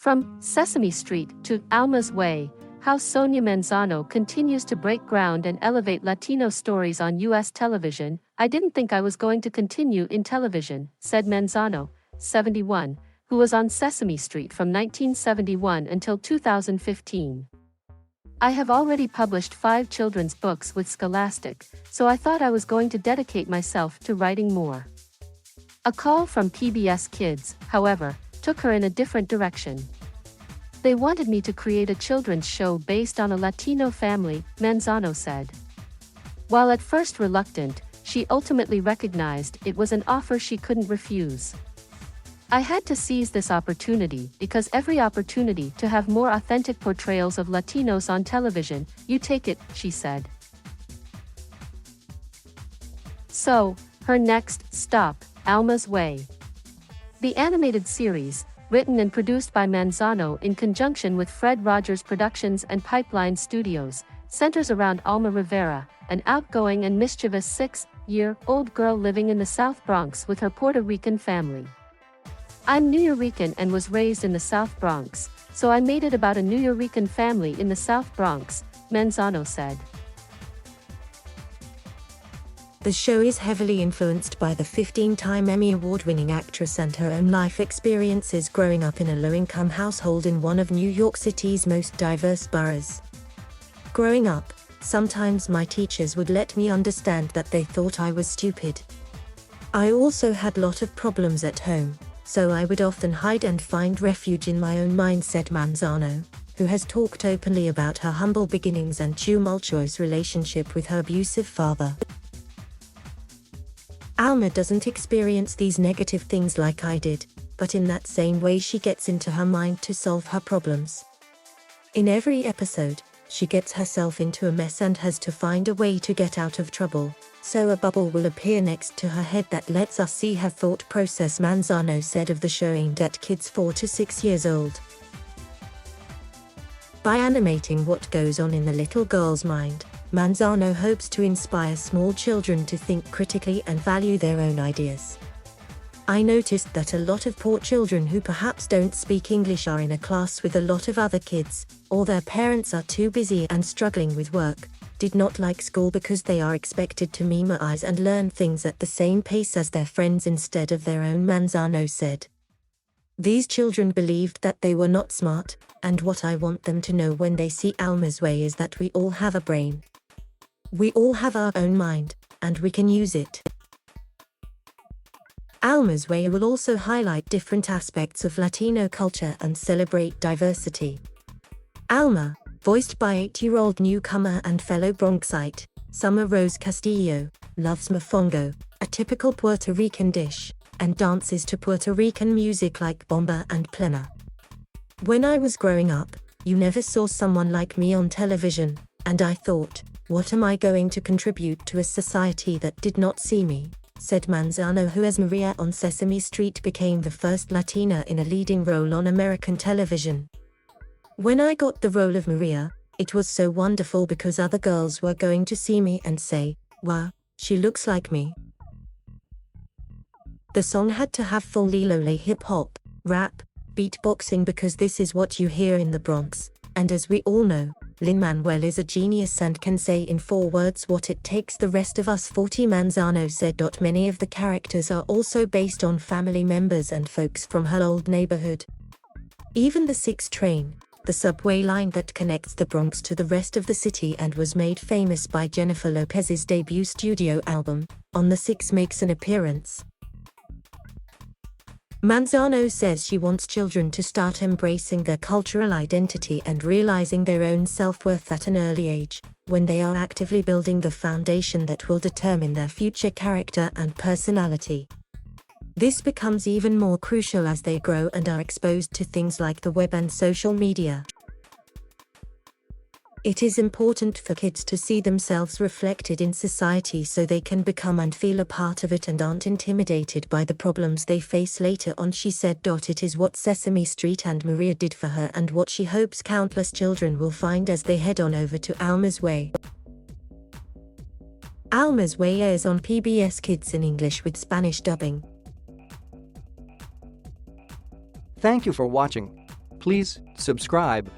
From Sesame Street to Alma's Way, how Sonia Manzano continues to break ground and elevate Latino stories on U.S. television. I didn't think I was going to continue in television, said Manzano, 71, who was on Sesame Street from 1971 until 2015. I have already published 5 children's books with Scholastic, so I thought I was going to dedicate myself to writing more. A call from PBS Kids, however, took her in a different direction. They wanted me to create a children's show based on a Latino family, Manzano said. While at first reluctant, she ultimately recognized it was an offer she couldn't refuse. I had to seize this opportunity because every opportunity to have more authentic portrayals of Latinos on television, you take it, she said. So, her next stop, Alma's Way. The animated series, written and produced by Manzano in conjunction with Fred Rogers Productions and Pipeline Studios, centers around Alma Rivera, an outgoing and mischievous 6-year-old girl living in the South Bronx with her Puerto Rican family. I'm Nuyorican and was raised in the South Bronx, so I made it about a Nuyorican family in the South Bronx, Manzano said. The show is heavily influenced by the 15-time Emmy Award-winning actress and her own life experiences growing up in a low-income household in one of New York City's most diverse boroughs. Growing up, sometimes my teachers would let me understand that they thought I was stupid. I also had a lot of problems at home, so I would often hide and find refuge in my own mind, said Manzano, who has talked openly about her humble beginnings and tumultuous relationship with her abusive father. Alma doesn't experience these negative things like I did, but in that same way she gets into her mind to solve her problems. In every episode, she gets herself into a mess and has to find a way to get out of trouble, so a bubble will appear next to her head that lets us see her thought process, Manzano said of the show aimed at kids 4 to 6 years old. By animating what goes on in the little girl's mind, Manzano hopes to inspire small children to think critically and value their own ideas. I noticed that a lot of poor children who perhaps don't speak English are in a class with a lot of other kids, or their parents are too busy and struggling with work, did not like school because they are expected to memorize and learn things at the same pace as their friends instead of their own, Manzano said. These children believed that they were not smart, and what I want them to know when they see Alma's Way is that we all have a brain. We all have our own mind, and we can use it. Alma's Way will also highlight different aspects of Latino culture and celebrate diversity. Alma, voiced by 8-year-old newcomer and fellow Bronxite, Summer Rose Castillo, loves mofongo, a typical Puerto Rican dish, and dances to Puerto Rican music like bomba and plena. When I was growing up, you never saw someone like me on television, and I thought, what am I going to contribute to a society that did not see me, said Manzano, who as Maria on Sesame Street became the first Latina in a leading role on American television. When I got the role of Maria, it was so wonderful because other girls were going to see me and say, wow, she looks like me. The song had to have full lilole hip-hop, rap, beatboxing because this is what you hear in the Bronx, and as we all know, Lin-Manuel is a genius and can say in 4 words what it takes the rest of us 40, Manzano said. Many of the characters are also based on family members and folks from her old neighborhood. Even the 6 train, the subway line that connects the Bronx to the rest of the city and was made famous by Jennifer Lopez's debut studio album, On the 6, makes an appearance. Manzano says she wants children to start embracing their cultural identity and realizing their own self-worth at an early age, when they are actively building the foundation that will determine their future character and personality. This becomes even more crucial as they grow and are exposed to things like the web and social media. It is important for kids to see themselves reflected in society so they can become and feel a part of it and aren't intimidated by the problems they face later on, she said. It is what Sesame Street and Maria did for her and what she hopes countless children will find as they head on over to Alma's Way. Alma's Way airs on PBS Kids in English with Spanish dubbing. Thank you for watching. Please subscribe